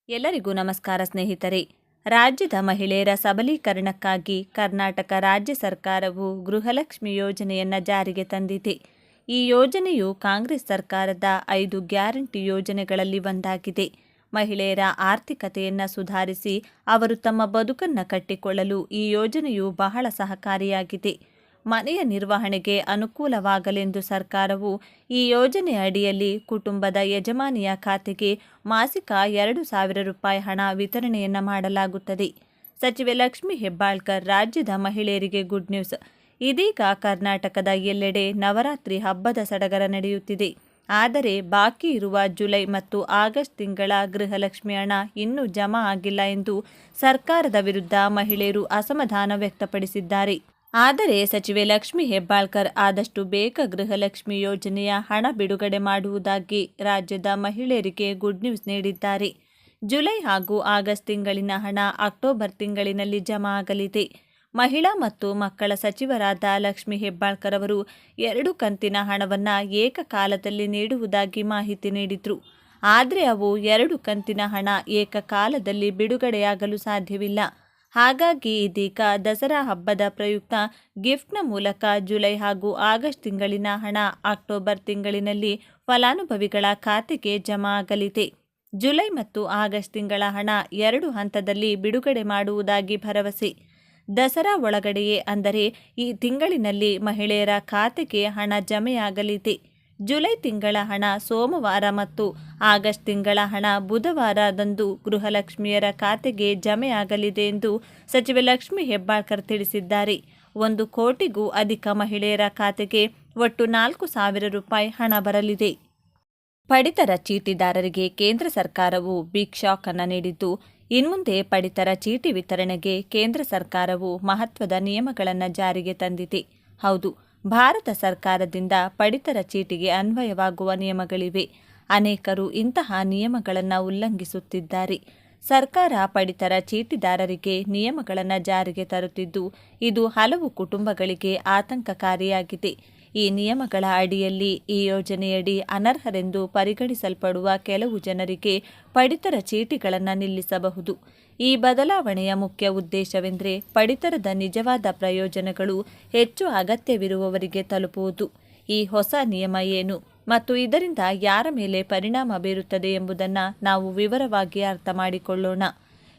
ಎಲ್ಲರಿಗೂ ನಮಸ್ಕಾರ ಸ್ನೇಹಿತರೆ. ರಾಜ್ಯದ ಮಹಿಳೆಯರ ಸಬಲೀಕರಣಕ್ಕಾಗಿ ಕರ್ನಾಟಕ ರಾಜ್ಯ ಸರ್ಕಾರವು ಗೃಹಲಕ್ಷ್ಮಿ ಯೋಜನೆಯನ್ನು ಜಾರಿಗೆ ತಂದಿದೆ. ಈ ಯೋಜನೆಯು ಕಾಂಗ್ರೆಸ್ ಸರ್ಕಾರದ 5 ಗ್ಯಾರಂಟಿ ಯೋಜನೆಗಳಲ್ಲಿ ಒಂದಾಗಿದೆ. ಮಹಿಳೆಯರ ಆರ್ಥಿಕತೆಯನ್ನು ಸುಧಾರಿಸಿ ಅವರು ತಮ್ಮ ಬದುಕನ್ನು ಕಟ್ಟಿಕೊಳ್ಳಲು ಈ ಯೋಜನೆಯು ಬಹಳ ಸಹಕಾರಿಯಾಗಿದೆ. ಮನೆಯ ನಿರ್ವಹಣೆಗೆ ಅನುಕೂಲವಾಗಲೆಂದು ಸರ್ಕಾರವು ಈ ಯೋಜನೆಯ ಅಡಿಯಲ್ಲಿ ಕುಟುಂಬದ ಯಜಮಾನಿಯ ಖಾತೆಗೆ ಮಾಸಿಕ 2,000 ರೂಪಾಯಿ ಹಣ ವಿತರಣೆಯನ್ನು ಮಾಡಲಾಗುತ್ತದೆ. ಸಚಿವೆ ಲಕ್ಷ್ಮಿ ಹೆಬ್ಬಾಳ್ಕರ್, ರಾಜ್ಯದ ಮಹಿಳೆಯರಿಗೆ ಗುಡ್ ನ್ಯೂಸ್. ಇದೀಗ ಕರ್ನಾಟಕದ ಎಲ್ಲೆಡೆ ನವರಾತ್ರಿ ಹಬ್ಬದ ಸಡಗರ ನಡೆಯುತ್ತಿದೆ. ಆದರೆ ಬಾಕಿ ಇರುವ ಜುಲೈ ಮತ್ತು ಆಗಸ್ಟ್ ತಿಂಗಳ ಗೃಹಲಕ್ಷ್ಮಿ ಹಣ ಇನ್ನೂ ಜಮಾ ಆಗಿಲ್ಲ ಎಂದು ಸರ್ಕಾರದ ವಿರುದ್ಧ ಮಹಿಳೆಯರು ಅಸಮಾಧಾನ ವ್ಯಕ್ತಪಡಿಸಿದ್ದಾರೆ. ಆದರೆ ಸಚಿವೆ ಲಕ್ಷ್ಮಿ ಹೆಬ್ಬಾಳ್ಕರ್ ಆದಷ್ಟು ಬೇಗ ಗೃಹಲಕ್ಷ್ಮಿ ಯೋಜನೆಯ ಹಣ ಬಿಡುಗಡೆ ಮಾಡುವುದಾಗಿ ರಾಜ್ಯದ ಮಹಿಳೆಯರಿಗೆ ಗುಡ್ ನ್ಯೂಸ್ ನೀಡಿದ್ದಾರೆ. ಜುಲೈ ಹಾಗೂ ಆಗಸ್ಟ್ ತಿಂಗಳಿನ ಹಣ ಅಕ್ಟೋಬರ್ ತಿಂಗಳಿನಲ್ಲಿ ಜಮಾ ಆಗಲಿದೆ. ಮಹಿಳಾ ಮತ್ತು ಮಕ್ಕಳ ಸಚಿವರಾದ ಲಕ್ಷ್ಮಿ ಹೆಬ್ಬಾಳ್ಕರ್ ಅವರು 2 ಕಂತಿನ ಹಣವನ್ನು ಏಕಕಾಲದಲ್ಲಿ ನೀಡುವುದಾಗಿ ಮಾಹಿತಿ ನೀಡಿದರು. ಆದರೆ ಅವು 2 ಕಂತಿನ ಹಣ ಏಕಕಾಲದಲ್ಲಿ ಬಿಡುಗಡೆಯಾಗಲು ಸಾಧ್ಯವಿಲ್ಲ. ಹಾಗಾಗಿ ಇದೀಗ ದಸರಾ ಹಬ್ಬದ ಪ್ರಯುಕ್ತ ಗಿಫ್ಟ್ನ ಮೂಲಕ ಜುಲೈ ಹಾಗೂ ಆಗಸ್ಟ್ ತಿಂಗಳಿನ ಹಣ ಅಕ್ಟೋಬರ್ ತಿಂಗಳಿನಲ್ಲಿ ಫಲಾನುಭವಿಗಳ ಖಾತೆಗೆ ಜಮಾ ಆಗಲಿದೆ. ಜುಲೈ ಮತ್ತು ಆಗಸ್ಟ್ ತಿಂಗಳ ಹಣ 2 ಹಂತದಲ್ಲಿ ಬಿಡುಗಡೆ ಮಾಡುವುದಾಗಿ ಭರವಸೆ. ದಸರಾ ಒಳಗಡೆಯೇ ಅಂದರೆ ಈ ತಿಂಗಳಿನಲ್ಲಿ ಮಹಿಳೆಯರ ಖಾತೆಗೆ ಹಣ ಜಮೆಯಾಗಲಿದೆ. ಜುಲೈ ತಿಂಗಳ ಹಣ ಸೋಮವಾರ ಮತ್ತು ಆಗಸ್ಟ್ ತಿಂಗಳ ಹಣ ಬುಧವಾರದಂದು ಗೃಹಲಕ್ಷ್ಮಿಯರ ಖಾತೆಗೆ ಜಮೆಯಾಗಲಿದೆ ಎಂದು ಸಚಿವೆ ಲಕ್ಷ್ಮಿ ಹೆಬ್ಬಾಳ್ಕರ್ ತಿಳಿಸಿದ್ದಾರೆ. 1 ಕೋಟಿಗೂ ಅಧಿಕ ಮಹಿಳೆಯರ ಖಾತೆಗೆ ಒಟ್ಟು 4,000 ರೂಪಾಯಿ ಹಣ ಬರಲಿದೆ. ಪಡಿತರ ಚೀಟಿದಾರರಿಗೆ ಕೇಂದ್ರ ಸರ್ಕಾರವು ಬಿಗ್ ಶಾಕ್ ಅನ್ನು ನೀಡಿದ್ದು, ಇನ್ಮುಂದೆ ಪಡಿತರ ಚೀಟಿ ವಿತರಣೆಗೆ ಕೇಂದ್ರ ಸರ್ಕಾರವು ಮಹತ್ವದ ನಿಯಮಗಳನ್ನು ಜಾರಿಗೆ ತಂದಿದೆ. ಹೌದು, ಭಾರತ ಸರ್ಕಾರದಿಂದ ಪಡಿತರ ಚೀಟಿಗೆ ಅನ್ವಯವಾಗುವ ನಿಯಮಗಳಿವೆ. ಅನೇಕರು ಇಂತಹ ನಿಯಮಗಳನ್ನು ಉಲ್ಲಂಘಿಸುತ್ತಿದ್ದಾರೆ. ಸರ್ಕಾರ ಪಡಿತರ ಚೀಟಿದಾರರಿಗೆ ನಿಯಮಗಳನ್ನು ಜಾರಿಗೆ ತರುತ್ತಿದ್ದು, ಇದು ಹಲವು ಕುಟುಂಬಗಳಿಗೆ ಆತಂಕಕಾರಿಯಾಗಿದೆ. ಈ ನಿಯಮಗಳ ಅಡಿಯಲ್ಲಿ ಈ ಯೋಜನೆಯಡಿ ಅನರ್ಹರೆಂದು ಪರಿಗಣಿಸಲ್ಪಡುವ ಕೆಲವು ಜನರಿಗೆ ಪಡಿತರ ಚೀಟಿಗಳನ್ನು ನಿಲ್ಲಿಸಬಹುದು. ಈ ಬದಲಾವಣೆಯ ಮುಖ್ಯ ಉದ್ದೇಶವೆಂದರೆ ಪಡಿತರದ ನಿಜವಾದ ಪ್ರಯೋಜನಗಳು ಹೆಚ್ಚು ಅಗತ್ಯವಿರುವವರಿಗೆ ತಲುಪುವುದು. ಈ ಹೊಸ ನಿಯಮ ಏನು ಮತ್ತು ಇದರಿಂದ ಯಾರ ಮೇಲೆ ಪರಿಣಾಮ ಬೀರುತ್ತದೆ ಎಂಬುದನ್ನು ನಾವು ವಿವರವಾಗಿ ಅರ್ಥ ಮಾಡಿಕೊಳ್ಳೋಣ.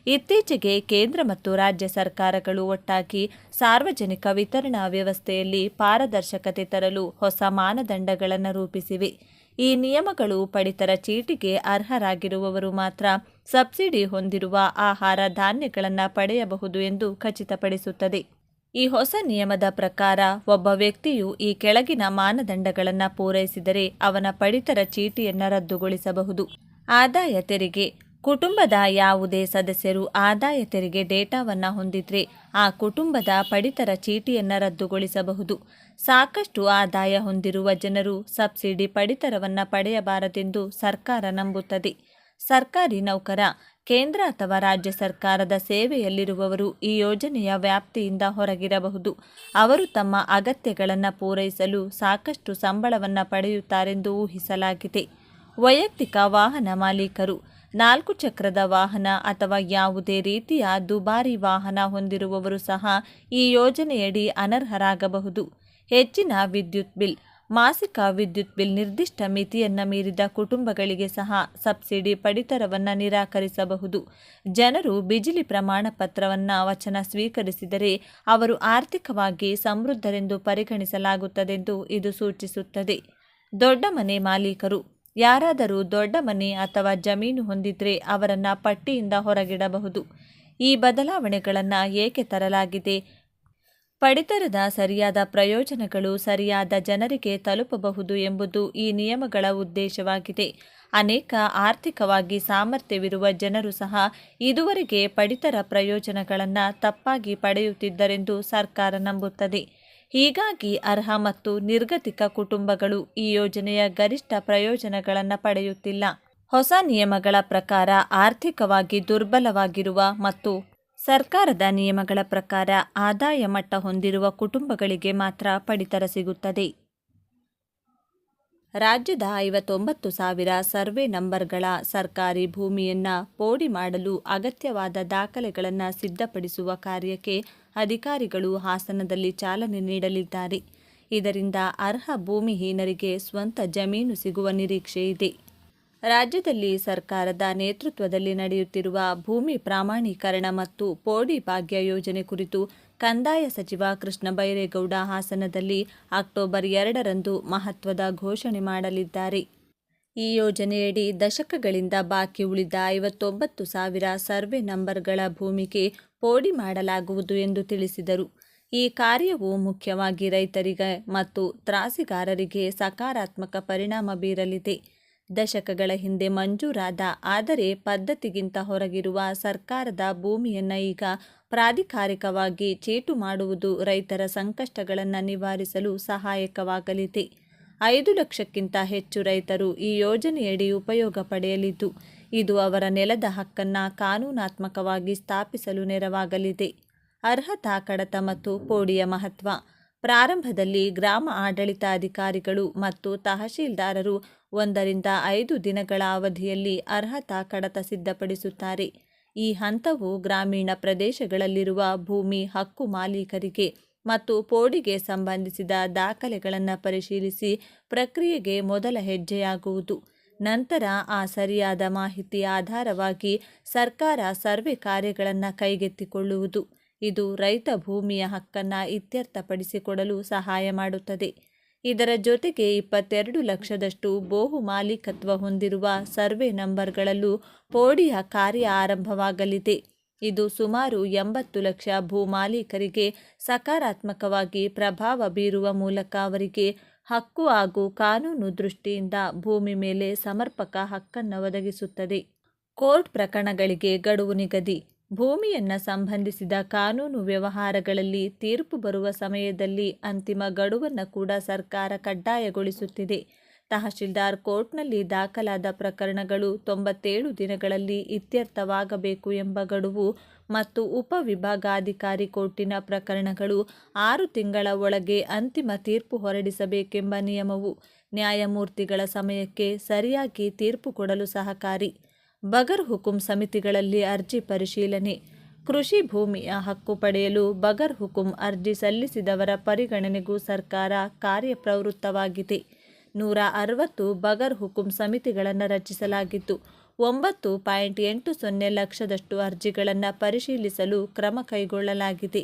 ಇತ್ತೀಚೆಗೆ ಕೇಂದ್ರ ಮತ್ತು ರಾಜ್ಯ ಸರ್ಕಾರಗಳು ಒಟ್ಟಾಗಿ ಸಾರ್ವಜನಿಕ ವಿತರಣಾ ವ್ಯವಸ್ಥೆಯಲ್ಲಿ ಪಾರದರ್ಶಕತೆ ತರಲು ಹೊಸ ಮಾನದಂಡಗಳನ್ನು ರೂಪಿಸಿವೆ. ಈ ನಿಯಮಗಳು ಪಡಿತರ ಚೀಟಿಗೆ ಅರ್ಹರಾಗಿರುವವರು ಮಾತ್ರ ಸಬ್ಸಿಡಿ ಹೊಂದಿರುವ ಆಹಾರ ಧಾನ್ಯಗಳನ್ನು ಪಡೆಯಬಹುದು ಎಂದು ಖಚಿತಪಡಿಸುತ್ತದೆ. ಈ ಹೊಸ ನಿಯಮದ ಪ್ರಕಾರ ಒಬ್ಬ ವ್ಯಕ್ತಿಯು ಈ ಕೆಳಗಿನ ಮಾನದಂಡಗಳನ್ನು ಪೂರೈಸಿದರೆ ಅವನ ಪಡಿತರ ಚೀಟಿಯನ್ನು ರದ್ದುಗೊಳಿಸಬಹುದು. ಆದಾಯ ತೆರಿಗೆ. ಕುಟುಂಬದ ಯಾವುದೇ ಸದಸ್ಯರು ಆದಾಯ ತೆರಿಗೆ ಡೇಟಾವನ್ನು ಹೊಂದಿದ್ರೆ ಆ ಕುಟುಂಬದ ಪಡಿತರ ಚೀಟಿಯನ್ನು ರದ್ದುಗೊಳಿಸಬಹುದು. ಸಾಕಷ್ಟು ಆದಾಯ ಹೊಂದಿರುವ ಜನರು ಸಬ್ಸಿಡಿ ಪಡಿತರವನ್ನು ಪಡೆಯಬಾರದೆಂದು ಸರ್ಕಾರ ನಂಬುತ್ತದೆ. ಸರ್ಕಾರಿ ನೌಕರ, ಕೇಂದ್ರ ಅಥವಾ ರಾಜ್ಯ ಸರ್ಕಾರದ ಸೇವೆಯಲ್ಲಿರುವವರು ಈ ಯೋಜನೆಯ ವ್ಯಾಪ್ತಿಯಿಂದ ಹೊರಗಿರಬಹುದು. ಅವರು ತಮ್ಮ ಅಗತ್ಯಗಳನ್ನು ಪೂರೈಸಲು ಸಾಕಷ್ಟು ಸಂಬಳವನ್ನು ಪಡೆಯುತ್ತಾರೆಂದು ಊಹಿಸಲಾಗಿದೆ. ವೈಯಕ್ತಿಕ ವಾಹನ ಮಾಲೀಕರು, 4 ಚಕ್ರದ ವಾಹನ ಅಥವಾ ಯಾವುದೇ ರೀತಿಯ ದುಬಾರಿ ವಾಹನ ಹೊಂದಿರುವವರು ಸಹ ಈ ಯೋಜನೆಯಡಿ ಅನರ್ಹರಾಗಬಹುದು. ಹೆಚ್ಚಿನ ವಿದ್ಯುತ್ ಬಿಲ್. ಮಾಸಿಕ ವಿದ್ಯುತ್ ಬಿಲ್ ನಿರ್ದಿಷ್ಟ ಮಿತಿಯನ್ನು ಮೀರಿದ ಕುಟುಂಬಗಳಿಗೆ ಸಹ ಸಬ್ಸಿಡಿ ಪಡಿತರವನ್ನು ನಿರಾಕರಿಸಬಹುದು. ಜನರು ಬಿಜಿಲಿ ಪ್ರಮಾಣ ಪತ್ರವನ್ನು ವಚನ ಸ್ವೀಕರಿಸಿದರೆ ಅವರು ಆರ್ಥಿಕವಾಗಿ ಸಮೃದ್ಧರೆಂದು ಪರಿಗಣಿಸಲಾಗುತ್ತದೆಂದು ಇದು ಸೂಚಿಸುತ್ತದೆ. ದೊಡ್ಡ ಮನೆ ಮಾಲೀಕರು. ಯಾರಾದರೂ ದೊಡ್ಡ ಮನೆ ಅಥವಾ ಜಮೀನು ಹೊಂದಿದ್ರೆ ಅವರನ್ನು ಪಟ್ಟಿಯಿಂದ ಹೊರಗಿಡಬಹುದು. ಈ ಬದಲಾವಣೆಗಳನ್ನು ಏಕೆ ತರಲಾಗಿದೆ? ಪಡಿತರದ ಸರಿಯಾದ ಪ್ರಯೋಜನಗಳು ಸರಿಯಾದ ಜನರಿಗೆ ತಲುಪಬಹುದು ಎಂಬುದು ಈ ನಿಯಮಗಳ ಉದ್ದೇಶವಾಗಿದೆ. ಅನೇಕ ಆರ್ಥಿಕವಾಗಿ ಸಾಮರ್ಥ್ಯವಿರುವ ಜನರು ಸಹ ಇದುವರೆಗೆ ಪಡಿತರ ಪ್ರಯೋಜನಗಳನ್ನು ತಪ್ಪಾಗಿ ಪಡೆಯುತ್ತಿದ್ದರೆಂದು ಸರ್ಕಾರ ನಂಬುತ್ತದೆ. ಹೀಗಾಗಿ ಅರ್ಹ ಮತ್ತು ನಿರ್ಗತಿಕ ಕುಟುಂಬಗಳು ಈ ಯೋಜನೆಯ ಗರಿಷ್ಠ ಪ್ರಯೋಜನಗಳನ್ನು ಪಡೆಯುತ್ತಿಲ್ಲ. ಹೊಸ ನಿಯಮಗಳ ಪ್ರಕಾರ ಆರ್ಥಿಕವಾಗಿ ದುರ್ಬಲವಾಗಿರುವ ಮತ್ತು ಸರ್ಕಾರದ ನಿಯಮಗಳ ಪ್ರಕಾರ ಆದಾಯ ಮಟ್ಟ ಹೊಂದಿರುವ ಕುಟುಂಬಗಳಿಗೆ ಮಾತ್ರ ಪಡಿತರ ಸಿಗುತ್ತದೆ. ರಾಜ್ಯದ 59,000 ಸರ್ವೆ ನಂಬರ್ಗಳ ಸರ್ಕಾರಿ ಭೂಮಿಯನ್ನು ಪೋಡಿ ಮಾಡಲು ಅಗತ್ಯವಾದ ದಾಖಲೆಗಳನ್ನು ಸಿದ್ಧಪಡಿಸುವ ಕಾರ್ಯಕ್ಕೆ ಅಧಿಕಾರಿಗಳು ಹಾಸನದಲ್ಲಿ ಚಾಲನೆ ನೀಡಲಿದ್ದಾರೆ. ಇದರಿಂದ ಅರ್ಹ ಭೂಮಿಹೀನರಿಗೆ ಸ್ವಂತ ಜಮೀನು ಸಿಗುವ ನಿರೀಕ್ಷೆ ಇದೆ. ರಾಜ್ಯದಲ್ಲಿ ಸರ್ಕಾರದ ನೇತೃತ್ವದಲ್ಲಿ ನಡೆಯುತ್ತಿರುವ ಭೂಮಿ ಪ್ರಾಮಾಣೀಕರಣ ಮತ್ತು ಪೋಡಿ ಭಾಗ್ಯ ಯೋಜನೆ ಕುರಿತು ಕಂದಾಯ ಸಚಿವ ಕೃಷ್ಣ ಬೈರೇಗೌಡ ಹಾಸನದಲ್ಲಿ ಅಕ್ಟೋಬರ್ 2ರಂದು ಮಹತ್ವದ ಘೋಷಣೆ ಮಾಡಲಿದ್ದಾರೆ. ಈ ಯೋಜನೆಯಡಿ ದಶಕಗಳಿಂದ ಬಾಕಿ ಉಳಿದ 59,000 ಸರ್ವೆ ನಂಬರ್ಗಳ ಭೂಮಿಗೆ ಪೋಡಿ ಮಾಡಲಾಗುವುದು ಎಂದು ತಿಳಿಸಿದರು. ಈ ಕಾರ್ಯವು ಮುಖ್ಯವಾಗಿ ರೈತರಿಗೆ ಮತ್ತು ತ್ರಾಸಿಗಾರರಿಗೆ ಸಕಾರಾತ್ಮಕ ಪರಿಣಾಮ ಬೀರಲಿದೆ. ದಶಕಗಳ ಹಿಂದೆ ಮಂಜೂರಾದ ಆದರೆ ಪದ್ಧತಿಗಿಂತ ಹೊರಗಿರುವ ಸರ್ಕಾರದ ಭೂಮಿಯನ್ನು ಈಗ ಪ್ರಾಧಿಕಾರಿಕವಾಗಿ ಚೀಟು ಮಾಡುವುದು ರೈತರ ಸಂಕಷ್ಟಗಳನ್ನು ನಿವಾರಿಸಲು ಸಹಾಯಕವಾಗಲಿದೆ. 5 ಲಕ್ಷಕ್ಕಿಂತ ಹೆಚ್ಚು ರೈತರು ಈ ಯೋಜನೆಯಡಿ ಉಪಯೋಗ ಪಡೆಯಲಿದ್ದು, ಇದು ಅವರ ನೆಲದ ಹಕ್ಕನ್ನು ಕಾನೂನಾತ್ಮಕವಾಗಿ ಸ್ಥಾಪಿಸಲು ನೆರವಾಗಲಿದೆ. ಅರ್ಹತಾ ಕಡತ ಮತ್ತು ಪೋಡಿಯ ಮಹತ್ವ. ಪ್ರಾರಂಭದಲ್ಲಿ ಗ್ರಾಮ ಆಡಳಿತಾಧಿಕಾರಿಗಳು ಮತ್ತು ತಹಶೀಲ್ದಾರರು 1 ರಿಂದ 5 ದಿನಗಳ ಅವಧಿಯಲ್ಲಿ ಅರ್ಹತಾ ಕಡತ ಸಿದ್ಧಪಡಿಸುತ್ತಾರೆ. ಈ ಹಂತವು ಗ್ರಾಮೀಣ ಪ್ರದೇಶಗಳಲ್ಲಿರುವ ಭೂಮಿ ಹಕ್ಕು ಮಾಲೀಕರಿಗೆ ಮತ್ತು ಪೋಡಿಗೆ ಸಂಬಂಧಿಸಿದ ದಾಖಲೆಗಳನ್ನು ಪರಿಶೀಲಿಸಿ ಪ್ರಕ್ರಿಯೆಗೆ ಮೊದಲ ಹೆಜ್ಜೆಯಾಗುವುದು. ನಂತರ ಆ ಸರಿಯಾದ ಮಾಹಿತಿ ಆಧಾರವಾಗಿ ಸರ್ಕಾರ ಸರ್ವೆ ಕಾರ್ಯಗಳನ್ನು ಕೈಗೆತ್ತಿಕೊಳ್ಳುವುದು. ಇದು ರೈತ ಭೂಮಿಯ ಹಕ್ಕನ್ನು ಇತ್ಯರ್ಥಪಡಿಸಿಕೊಡಲು ಸಹಾಯ ಮಾಡುತ್ತದೆ. ಇದರ ಜೊತೆಗೆ 22 ಲಕ್ಷದಷ್ಟು ಬಹು ಮಾಲೀಕತ್ವ ಹೊಂದಿರುವ ಸರ್ವೆ ನಂಬರ್ಗಳಲ್ಲೂ ಪೋಡಿಯ ಕಾರ್ಯ ಆರಂಭವಾಗಲಿದೆ. ಇದು ಸುಮಾರು 80 ಲಕ್ಷ ಭೂ ಮಾಲೀಕರಿಗೆ ಸಕಾರಾತ್ಮಕವಾಗಿ ಪ್ರಭಾವ ಬೀರುವ ಮೂಲಕ ಅವರಿಗೆ ಹಕ್ಕು ಹಾಗೂ ಕಾನೂನು ದೃಷ್ಟಿಯಿಂದ ಭೂಮಿ ಮೇಲೆ ಸಮರ್ಪಕ ಹಕ್ಕನ್ನು ಒದಗಿಸುತ್ತದೆ. ಕೋರ್ಟ್ ಪ್ರಕರಣಗಳಿಗೆ ಗಡುವು ನಿಗದಿ. ಭೂಮಿಯನ್ನು ಸಂಬಂಧಿಸಿದ ಕಾನೂನು ವ್ಯವಹಾರಗಳಲ್ಲಿ ತೀರ್ಪು ಬರುವ ಸಮಯದಲ್ಲಿ ಅಂತಿಮ ಗಡುವನ್ನು ಕೂಡ ಸರ್ಕಾರ ಕಡ್ಡಾಯಗೊಳಿಸುತ್ತಿದೆ. ತಹಶೀಲ್ದಾರ್ ಕೋರ್ಟ್ನಲ್ಲಿ ದಾಖಲಾದ ಪ್ರಕರಣಗಳು 97 ದಿನಗಳಲ್ಲಿ ಇತ್ಯರ್ಥವಾಗಬೇಕು ಎಂಬ ಗಡುವು ಮತ್ತು ಉಪವಿಭಾಗಾಧಿಕಾರಿ ಕೋರ್ಟಿನ ಪ್ರಕರಣಗಳು 6 ತಿಂಗಳ ಒಳಗೆ ಅಂತಿಮ ತೀರ್ಪು ಹೊರಡಿಸಬೇಕೆಂಬ ನಿಯಮವು ನ್ಯಾಯಮೂರ್ತಿಗಳ ಸಮಯಕ್ಕೆ ಸರಿಯಾಗಿ ತೀರ್ಪು ಕೊಡಲು ಸಹಕಾರಿ. ಬಗರ್ ಹುಕುಂ ಸಮಿತಿಗಳಲ್ಲಿ ಅರ್ಜಿ ಪರಿಶೀಲನೆ. ಕೃಷಿ ಭೂಮಿಯ ಹಕ್ಕು ಪಡೆಯಲು ಬಗರ್ ಹುಕುಂ ಅರ್ಜಿ ಸಲ್ಲಿಸಿದವರ ಪರಿಗಣನೆಗೂ ಸರ್ಕಾರ ಕಾರ್ಯಪ್ರವೃತ್ತವಾಗಿದೆ. 160 ಬಗರ್ ಹುಕುಂ ಸಮಿತಿಗಳನ್ನು ರಚಿಸಲಾಗಿದ್ದು 9.80 ಲಕ್ಷದಷ್ಟು ಅರ್ಜಿಗಳನ್ನು ಪರಿಶೀಲಿಸಲು ಕ್ರಮ ಕೈಗೊಳ್ಳಲಾಗಿದೆ.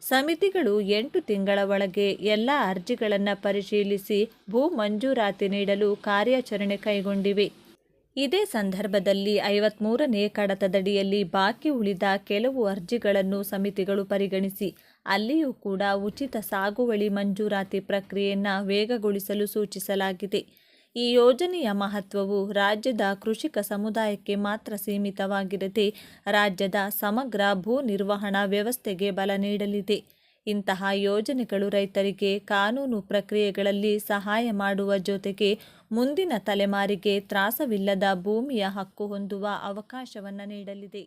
ಸಮಿತಿಗಳು 8 ತಿಂಗಳ ಒಳಗೆ ಎಲ್ಲ ಅರ್ಜಿಗಳನ್ನು ಪರಿಶೀಲಿಸಿ ಭೂ ಮಂಜೂರಾತಿ ನೀಡಲು ಕಾರ್ಯಾಚರಣೆ ಕೈಗೊಂಡಿವೆ. ಇದೇ ಸಂದರ್ಭದಲ್ಲಿ 53ನೇ ಕಡತದಡಿಯಲ್ಲಿ ಬಾಕಿ ಉಳಿದ ಕೆಲವು ಅರ್ಜಿಗಳನ್ನು ಸಮಿತಿಗಳು ಪರಿಗಣಿಸಿ ಅಲ್ಲಿಯೂ ಕೂಡ ಉಚಿತ ಸಾಗುವಳಿ ಮಂಜೂರಾತಿ ಪ್ರಕ್ರಿಯೆಯನ್ನು ವೇಗಗೊಳಿಸಲು ಸೂಚಿಸಲಾಗಿದೆ. ಈ ಯೋಜನೆಯ ಮಹತ್ವವು ರಾಜ್ಯದ ಕೃಷಿಕ ಸಮುದಾಯಕ್ಕೆ ಮಾತ್ರ ಸೀಮಿತವಾಗಿರದೆ ರಾಜ್ಯದ ಸಮಗ್ರ ಭೂ ನಿರ್ವಹಣಾ ವ್ಯವಸ್ಥೆಗೆ ಬಲ ನೀಡಲಿದೆ. ಇಂತಹ ಯೋಜನೆಗಳು ರೈತರಿಗೆ ಕಾನೂನು ಪ್ರಕ್ರಿಯೆಗಳಲ್ಲಿ ಸಹಾಯ ಮಾಡುವ ಜೊತೆಗೆ ಮುಂದಿನ ತಲೆಮಾರಿಗೆ ತ್ರಾಸವಿಲ್ಲದ ಭೂಮಿಯ ಹಕ್ಕು ಹೊಂದುವ ಅವಕಾಶವನ್ನು ನೀಡಲಿದೆ.